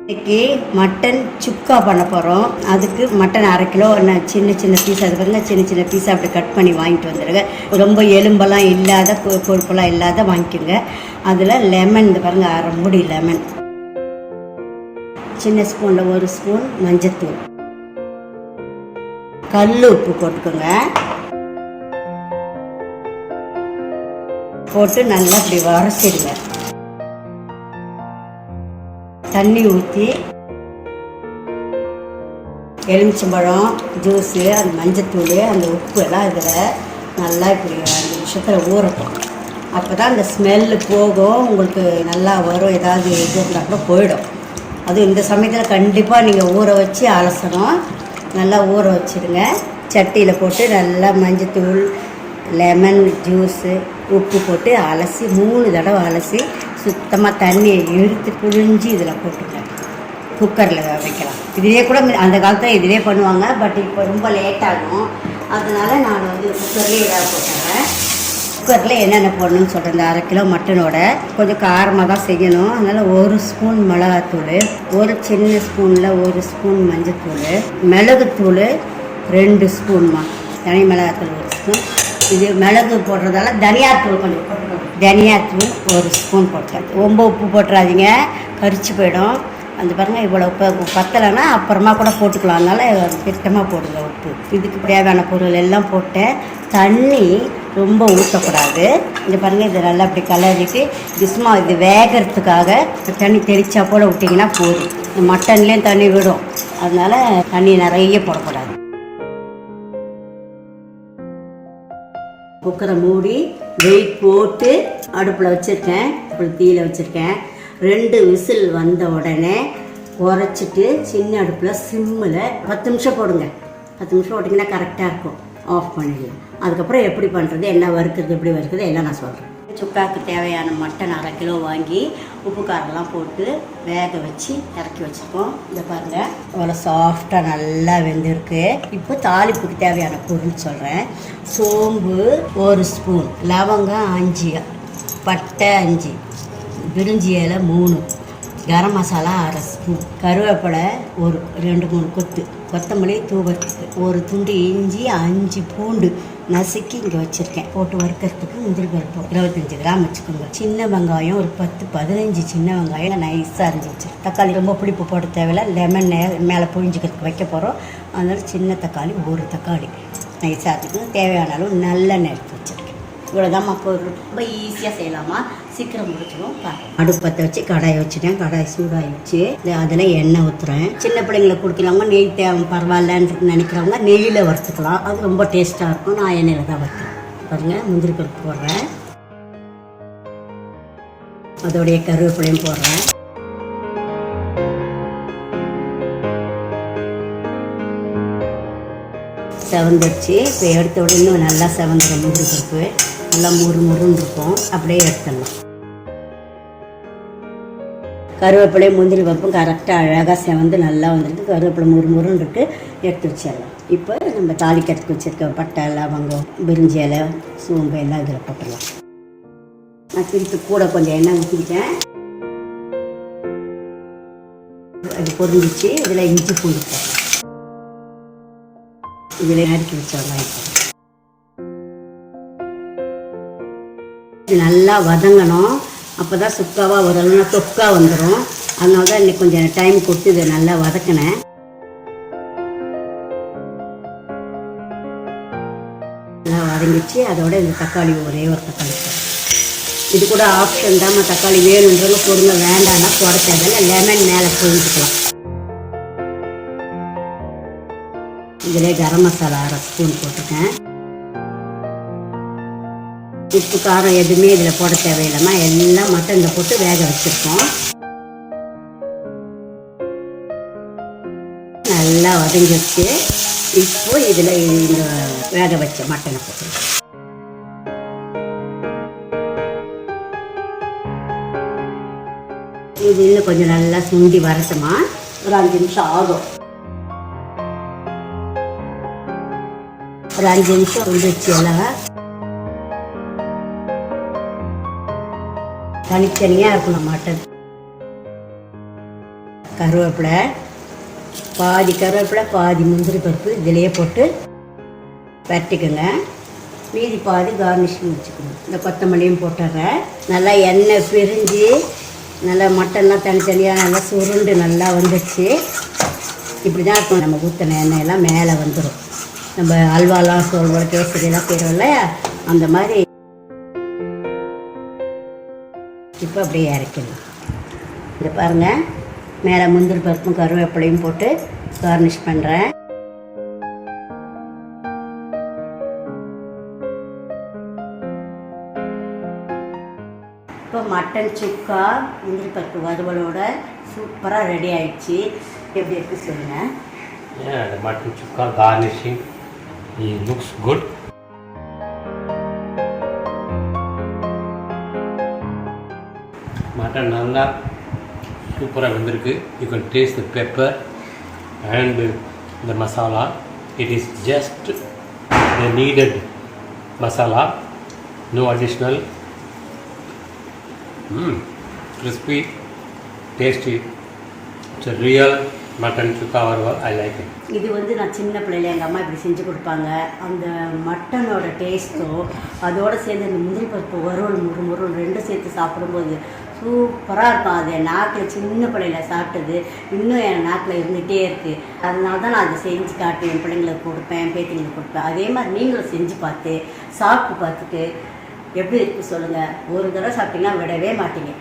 இன்னைக்கு மட்டன் சுக்கா பண்ண போகிறோம். அதுக்கு மட்டன் 1/2 கிலோ சின்ன சின்ன பீஸ், அது பாருங்க சின்ன சின்ன பீஸாக அப்படி கட் பண்ணி வாங்கிட்டு வந்துடுங்க. ரொம்ப எலும்பெல்லாம் இல்லாத கொழுப்பெல்லாம் இல்லாத வாங்கிக்கோங்க. அதில் லெமன், இந்த பாருங்கள் 1/2 மூடி லெமன், சின்ன ஸ்பூனில் 1 ஸ்பூன் மஞ்சத்தூள், கல் உப்பு போட்டுக்கோங்க. போட்டு நல்லா இப்படி வரைச்சிடுங்க. தண்ணி ஊற்றி எலுமிச்சம்பழம் ஜூஸு, அந்த மஞ்சத்தூள், அந்த உப்பு எல்லாம் இதில் நல்லா இப்படி 5 நிமிஷத்தில் ஊறட்டும். அப்போ தான் அந்த ஸ்மெல்லு போகும், உங்களுக்கு நல்லா வரும். ஏதாவது இது இருந்தால் கூட போயிடும். அதுவும் இந்த சமயத்தில் கண்டிப்பாக நீங்கள் ஊற வச்சு அலசணும். நல்லா ஊற வச்சுடுங்க. சட்டியில் போட்டு நல்லா மஞ்சத்தூள், லெமன் ஜூஸு, உப்பு போட்டு அலசி 3 தடவை அலசி சுத்தமாக தண்ணியை இழுத்து புழிஞ்சு இதில் போட்டுங்க. குக்கரில் வைக்கலாம். இதிலே கூட அந்த காலத்தில் இதிலே பண்ணுவாங்க. பட் இப்போ ரொம்ப லேட் ஆகும். அதனால் நான் குக்கர்லேயே இதாக போட்டுறேன். குக்கரில் என்னென்ன போடணும்னு சொல்கிறேன். இந்த 1/2 கிலோ மட்டனோட கொஞ்சம் காரமாக தான் செய்யணும். அதனால் 1 ஸ்பூன் மிளகாத்தூள், ஒரு சின்ன ஸ்பூனில் 1 ஸ்பூன் மஞ்சத்தூள், மிளகுத்தூள் 2 ஸ்பூன்மா, தனி மிளகாத்தூள் 1 ஸ்பூன். இது மிளகு போடுறதால தனியாத்தூள் கொஞ்சம் போட்டுக்கணும். தனியாத்தூள் 1 ஸ்பூன் போட்டேன். ரொம்ப உப்பு போட்டுறாதீங்க, கரிச்சு போயிடும். அந்த பாருங்கள் இவ்வளோ உப்பு பத்தலைன்னா அப்புறமா கூட போட்டுக்கலாம். அதனால் திட்டமாக போடுங்க உப்பு. இதுக்கு தேவையான பொருள் எல்லாம் போட்டேன். தண்ணி ரொம்ப ஊற்றக்கூடாது. இந்த பாருங்கள் இதை நல்லா அப்படி கலரிட்டு இது வேகிறதுக்காக தண்ணி தெளிச்சா போல் விட்டிங்கன்னா போதும். இந்த மட்டன்லேயும் தண்ணி விடும். அதனால் தண்ணி நிறைய போடக்கூடாது. குக்கரை மூடி வெயிட் போட்டு அடுப்பில் வச்சுருக்கேன். அப்புறம் தீயில் வச்சுருக்கேன். 2 விசில் வந்த உடனே குறைச்சிட்டு சின்ன அடுப்பில் சிம்மில் 10 நிமிஷம் போடுங்க. 10 நிமிஷம் போட்டிங்கன்னா கரெக்டாக இருக்கும். ஆஃப் பண்ணிடலாம். அதுக்கப்புறம் எப்படி பண்ணுறது, என்ன வறுக்கிறது, எப்படி வறுக்கிறது எல்லாம் நான் சொல்கிறேன். சுக்காவுக்கு தேவையான மட்டன் 1/2 கிலோ வாங்கி உப்பு காரெல்லாம் போட்டு வேக வச்சு இறக்கி வச்சுருக்கோம். இதை பாருங்கள் அவ்வளோ சாஃப்டாக நல்லா வெந்திருக்கு. இப்போ தாளிப்புக்கு தேவையான பொருள் சொல்கிறேன். சோம்பு 1 ஸ்பூன், லவங்கம் 5, பட்டை 5, பிரிஞ்சி இலை 3, கரம் மசாலா 1/2 ஸ்பூன், கருவேப்பிலை 2-3 கொத்து, கொத்தமல்லி தூவறதுக்கு 1 துண்டு இஞ்சி, 5 பூண்டு நசுக்கி இங்கே வச்சுருக்கேன். போட்டு வறுக்கிறதுக்கு முந்திரி பருப்பு 25 கிராம் வச்சுக்கோங்க. சின்ன வெங்காயம் ஒரு 10-15 சின்ன வெங்காயம் நைஸாக அரிஞ்சு வச்சுருக்கேன். தக்காளி ரொம்ப புளிப்பு போட தேவையில்லை. லெமன் மேலே புழிஞ்சிக்கிறதுக்கு வைக்க போகிறோம். அதனால் சின்ன தக்காளி 1 தக்காளி நைஸாக இருக்குது. தேவையான அளவு நல்லெண்ணெய் எடுத்து வச்சுருக்கேன். இவ்வளோதாம்மா பொருள். ரொம்ப ஈஸியாக செய்யலாமா, சீக்கிரம் முடிச்சிடும். அடுப்பத்தை வச்சு கடாயை வச்சுட்டேன். கடாய் சூடாகிடுச்சு. அதில் எண்ணெய் ஊற்றுறேன். சின்ன பிள்ளைங்களுக்கு கொடுக்கலாமா, நெய் தேவை பரவாயில்லன்னு நினைக்கிறவங்க நெய்யில் வறுத்துக்கலாம். அது ரொம்ப டேஸ்ட்டாக இருக்கும். நான் எண்ணெயில் தான் வறுத்துறேன். பாருங்கள் முந்திரி பருப்பு போடுறேன். அதோடைய கருவேப்பிலையும் போடுறேன். செவந்துடுச்சு. இப்போ எடுத்த உடனே இன்னும் நல்லா செவந்துடும். முந்திரி பருப்பு நல்லா முறுன்னு இருக்கும். அப்படியே எடுத்துடலாம். கருவேப்பிலை முந்திரி பருப்பும் கரெக்டாக அழகாக செவந்து நல்லா வந்துருக்கு. கருவேப்பிலை முறுன்னு இருக்குது. எடுத்து வச்சிடலாம். இப்போ நம்ம தாளிக்கிறதுக்கு வச்சுருக்க பட்டை, லவங்கம், பிரிஞ்சி இலை, சோம்பு எல்லாம் இதில் போட்டுடலாம். நான் திருப்பி கூட கொஞ்சம் எண்ணெய் ஊற்றிக்கிட்டேன். அது பொரிஞ்சிச்சு. இதில் இஞ்சி பூண்டு போட்டேன். இதில் நறுக்கி வச்சிடலாம். இது நல்லா வதங்கணும். அப்போ தான் சுக்காவாக வரலன்னா தொக்கா வந்துடும். அதனால தான் இன்னைக்கு கொஞ்சம் டைம் கொடுத்து இதை நல்லா வதக்கினேன். நல்லா வதங்கிச்சு. அதோட இந்த தக்காளி ஒரே ஒரு தக்காளி. இது கூட ஆப்ஷன் தான். தக்காளி வேணுன்றவங்க பொருங்க, வேண்டாம்னா போட தேவையில்லை. லெமன் மேலே புழிஞ்சிக்கலாம். இதிலே கரம் மசாலா 1/2 ஸ்பூன் போட்டிருக்கேன். உப்பு காரம் எதுவுமே இதில் போட தேவையில்லைம்மா. எல்லாம் மட்டனில் போட்டு வேக வச்சுருக்கோம். நல்லா வதங்கி வச்சு இப்போ இதில் இந்த வேக வச்ச மட்டனை போட்டு இது இன்னும் கொஞ்சம் நல்லா சுண்டி வரட்டுமா. ஒரு 5 நிமிஷம் ஆகும். ஒரு 5 நிமிஷம் வந்துடுச்சு. எல்லாம் தனித்தனியாக இருக்கணும் மட்டன். கருவேப்பிலை, பாதி கருவேப்பிலை பாதி முந்திரி பருப்பு இதிலேயே போட்டு பரட்டிக்குங்க. மீதி பாதி கார்னிஷிங் வச்சுக்கணும். இந்த கொத்தமல்லியும் போட்டுடுறேன். நல்லா எண்ணெய் பிரிஞ்சு நல்லா மட்டன்லாம் தனித்தனியாக நல்லா சுருண்டு நல்லா வந்துடுச்சு. இப்படி தான் இருக்கும். நம்ம ஊற்றின எண்ணெயெல்லாம் மேலே வந்துடும். நம்ம அல்வாலாம் சொல்வோம், கேசரியெல்லாம் செய்கிறோம்ல, அந்த மாதிரி. இப்போ அப்படியே இறக்கிடலாம். இதை பாருங்கள், மேலே முந்திரி பருப்பும் கருவேப்பிலையும் போட்டு கார்னிஷ் பண்ணுறேன். இப்போ மட்டன் சுக்கா முந்திரி பருப்பு வறுவலோட சூப்பராக ரெடி ஆயிடுச்சு. எப்படி இருக்கு சொல்லுங்கள். Yeah, the mutton chukka garnishing, it looks good. Mutton நல்லா சூப்பராக வந்திருக்கு. You can taste the pepper and the masala. It is just the needed masala, no additional. Crispy, tasty. It's a real mutton chukka varval. I like it. இது வந்து நான் சின்ன பிள்ளையில எங்கள் அம்மா இப்படி செஞ்சு கொடுப்பாங்க. அந்த மட்டனோட டேஸ்ட்டும் அதோடு சேர்ந்து அந்த முந்திரி பருப்பு வறுவல் முறுமுறுன்னு ரெண்டும் சேர்த்து சாப்பிடும்போது சூப்பராக இருக்கும். அது என் நாக்கில் சின்ன பிள்ளையில சாப்பிட்டது இன்னும் என் நாக்கில் இருந்துகிட்டே இருக்குது. அதனால தான் நான் அதை செஞ்சு காட்டி என் பிள்ளைங்களுக்கு கொடுப்பேன், என் பேத்திங்களுக்கு கொடுப்பேன். அதே மாதிரி நீங்களும் செஞ்சு பார்த்து சாப்பிட்டு பார்த்துட்டு எப்படி இருக்குது சொல்லுங்கள். ஒரு தடவை சாப்பிட்டீங்கன்னா விடவே மாட்டீங்க.